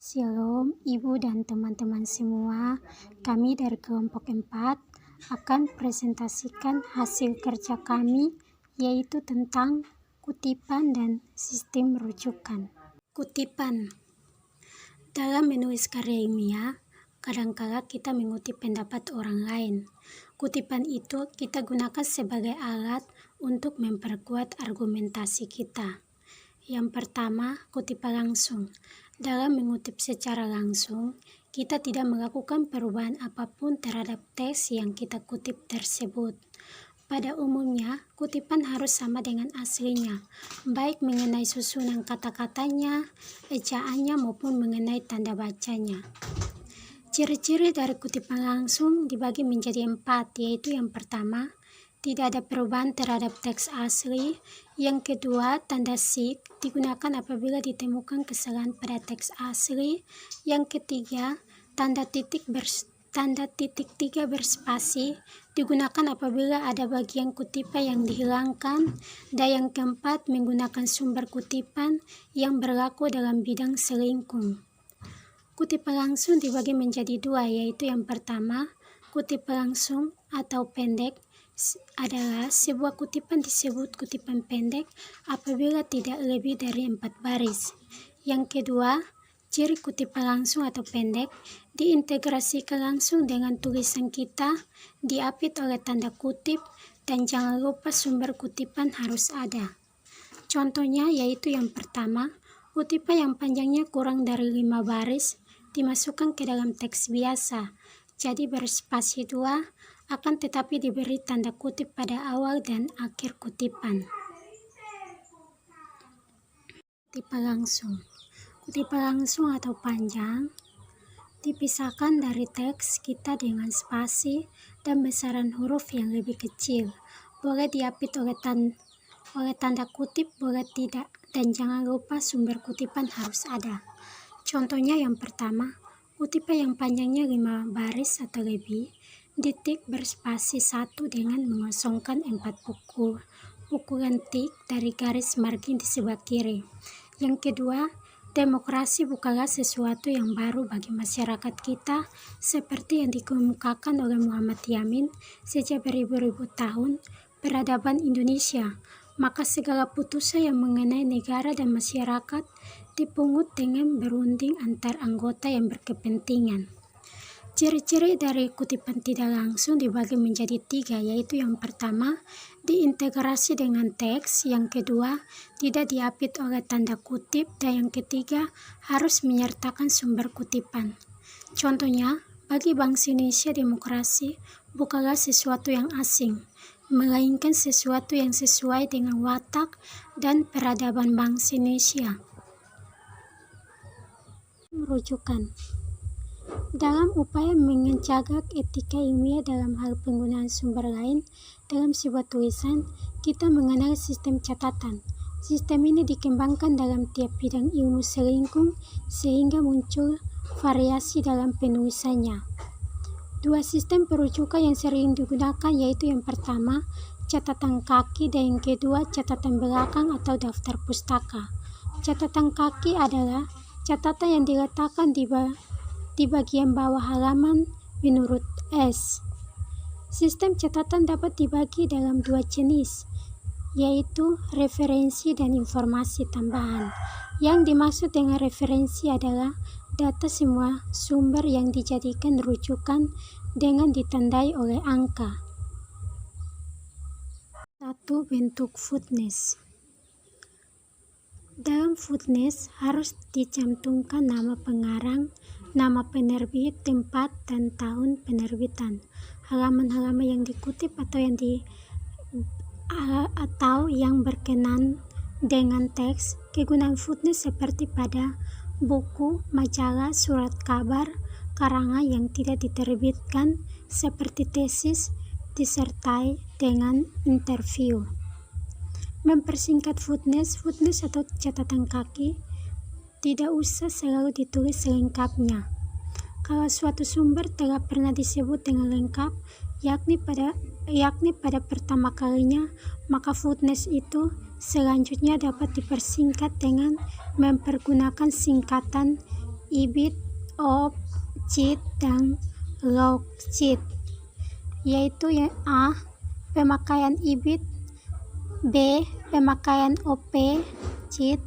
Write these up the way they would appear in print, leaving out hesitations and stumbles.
Shalom Ibu dan teman-teman semua, kami dari kelompok 4 akan presentasikan hasil kerja kami, yaitu tentang kutipan dan sistem rujukan. Kutipan. Dalam menulis karya ilmiah, kadangkala kita mengutip pendapat orang lain. Kutipan itu kita gunakan sebagai alat untuk memperkuat argumentasi kita. Yang pertama, kutipan langsung. Dalam mengutip secara langsung, kita tidak melakukan perubahan apapun terhadap teks yang kita kutip tersebut. Pada umumnya, kutipan harus sama dengan aslinya, baik mengenai susunan kata-katanya, ejaannya maupun mengenai tanda bacanya. Ciri-ciri dari kutipan langsung dibagi menjadi 4, yaitu yang pertama, tidak ada perubahan terhadap teks asli. Yang kedua, tanda sig digunakan apabila ditemukan kesalahan pada teks asli. Yang ketiga, tanda titik 3 berspasi digunakan apabila ada bagian kutipan yang dihilangkan. Dan yang keempat, menggunakan sumber kutipan yang berlaku dalam bidang selingkung. Kutipan langsung dibagi menjadi 2, yaitu yang pertama, kutipan langsung atau pendek adalah sebuah kutipan disebut kutipan pendek apabila tidak lebih dari 4 baris. Yang kedua, ciri kutipan langsung atau pendek diintegrasikan langsung dengan tulisan kita, diapit oleh tanda kutip, dan jangan lupa sumber kutipan harus ada. Contohnya yaitu yang pertama, kutipan yang panjangnya kurang dari 5 baris dimasukkan ke dalam teks biasa, jadi berspasi 2, akan tetapi diberi tanda kutip pada awal dan akhir kutipan. Kutipan langsung. Kutipan langsung atau panjang dipisahkan dari teks kita dengan spasi dan besaran huruf yang lebih kecil. Boleh diapit oleh tanda kutip, boleh tidak, dan jangan lupa sumber kutipan harus ada. Contohnya yang pertama, kutipan yang panjangnya 5 baris atau lebih, ditik berspasi 1 dengan mengosongkan 4 pukulan tik dari garis margin di sebelah kiri. Yang kedua, demokrasi bukanlah sesuatu yang baru bagi masyarakat kita, seperti yang dikemukakan oleh Muhammad Yamin sejak beribu-ribu tahun peradaban Indonesia. Maka segala putusan yang mengenai negara dan masyarakat dipungut dengan berunding antar anggota yang berkepentingan. Ciri-ciri dari kutipan tidak langsung dibagi menjadi 3, yaitu yang pertama, diintegrasi dengan teks, yang kedua, tidak diapit oleh tanda kutip, dan yang ketiga, harus menyertakan sumber kutipan. Contohnya, bagi bangsa Indonesia demokrasi bukanlah sesuatu yang asing, melainkan sesuatu yang sesuai dengan watak dan peradaban bangsa Indonesia. Rujukan. Dalam upaya menjaga etika ilmiah dalam hal penggunaan sumber lain dalam sebuah tulisan, kita mengenal sistem catatan. Sistem ini dikembangkan dalam tiap bidang ilmu selingkung sehingga muncul variasi dalam penulisannya. 2 sistem perujukan yang sering digunakan yaitu yang pertama, catatan kaki, dan yang kedua, catatan belakang atau daftar pustaka. Catatan kaki adalah catatan yang diletakkan di bagian bawah halaman menurut S. Sistem catatan dapat dibagi dalam 2 jenis, yaitu referensi dan informasi tambahan. Yang dimaksud dengan referensi adalah data semua sumber yang dijadikan rujukan dengan ditandai oleh angka. 1. Bentuk footnotes. Dalam footnotes harus dicantumkan nama pengarang, nama penerbit, tempat, dan tahun penerbitan, halaman-halaman yang dikutip atau yang berkenan dengan teks. Kegunaan footnotes seperti pada buku, majalah, surat kabar, karangan yang tidak diterbitkan seperti tesis, disertai dengan interview. Mempersingkat footnotes atau catatan kaki tidak usah selalu ditulis selengkapnya. Kalau suatu sumber telah pernah disebut dengan lengkap, yakni pada pertama kalinya, maka footnotes itu selanjutnya dapat dipersingkat dengan mempergunakan singkatan ibid, of, cheat, dan log cheat, yaitu yang A. Pemakaian ibid, B. Pemakaian OP cheat,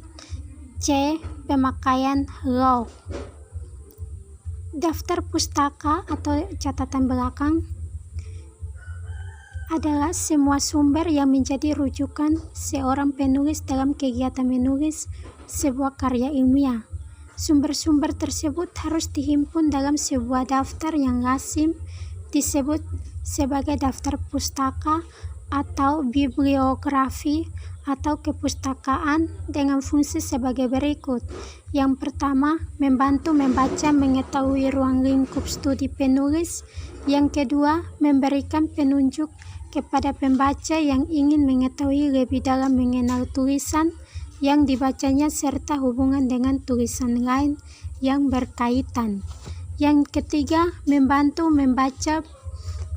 C. Pemakaian log. Daftar pustaka atau catatan belakang adalah semua sumber yang menjadi rujukan seorang penulis dalam kegiatan menulis sebuah karya ilmiah. Sumber-sumber tersebut harus dihimpun dalam sebuah daftar yang lazim disebut sebagai daftar pustaka atau bibliografi atau kepustakaan dengan fungsi sebagai berikut. Yang pertama, membantu membaca mengetahui ruang lingkup studi penulis. Yang kedua, memberikan penunjuk kepada pembaca yang ingin mengetahui lebih dalam mengenal tulisan yang dibacanya serta hubungan dengan tulisan lain yang berkaitan. Yang ketiga, membantu membaca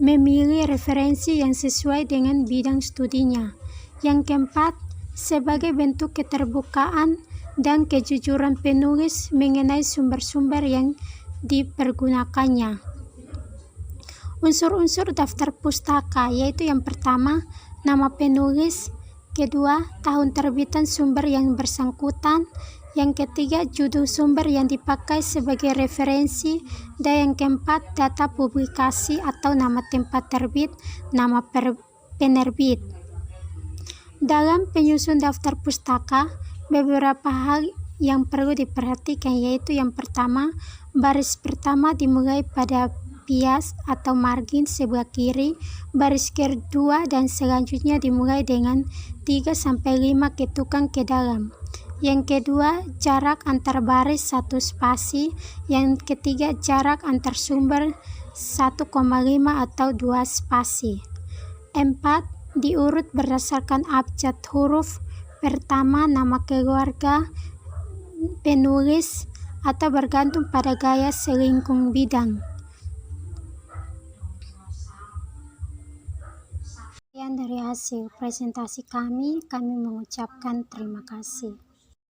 memilih referensi yang sesuai dengan bidang studinya. Yang keempat, sebagai bentuk keterbukaan dan kejujuran penulis mengenai sumber-sumber yang dipergunakannya. Unsur-unsur daftar pustaka yaitu yang pertama, nama penulis, kedua, tahun terbitan sumber yang bersangkutan, yang ketiga, judul sumber yang dipakai sebagai referensi, dan yang keempat, data publikasi atau nama tempat terbit, nama penerbit. Dalam penyusun daftar pustaka, beberapa hal yang perlu diperhatikan yaitu yang pertama, baris pertama dimulai pada bias atau margin sebelah kiri, baris kedua dan selanjutnya dimulai dengan 3-5 ketukan ke dalam. Yang kedua, jarak antar baris 1 spasi. Yang ketiga, jarak antar sumber 1,5 atau 2 spasi. 4. Diurut berdasarkan abjad huruf. Pertama, nama keluarga penulis atau bergantung pada gaya selingkung bidang. Sekian dari hasil presentasi kami mengucapkan terima kasih.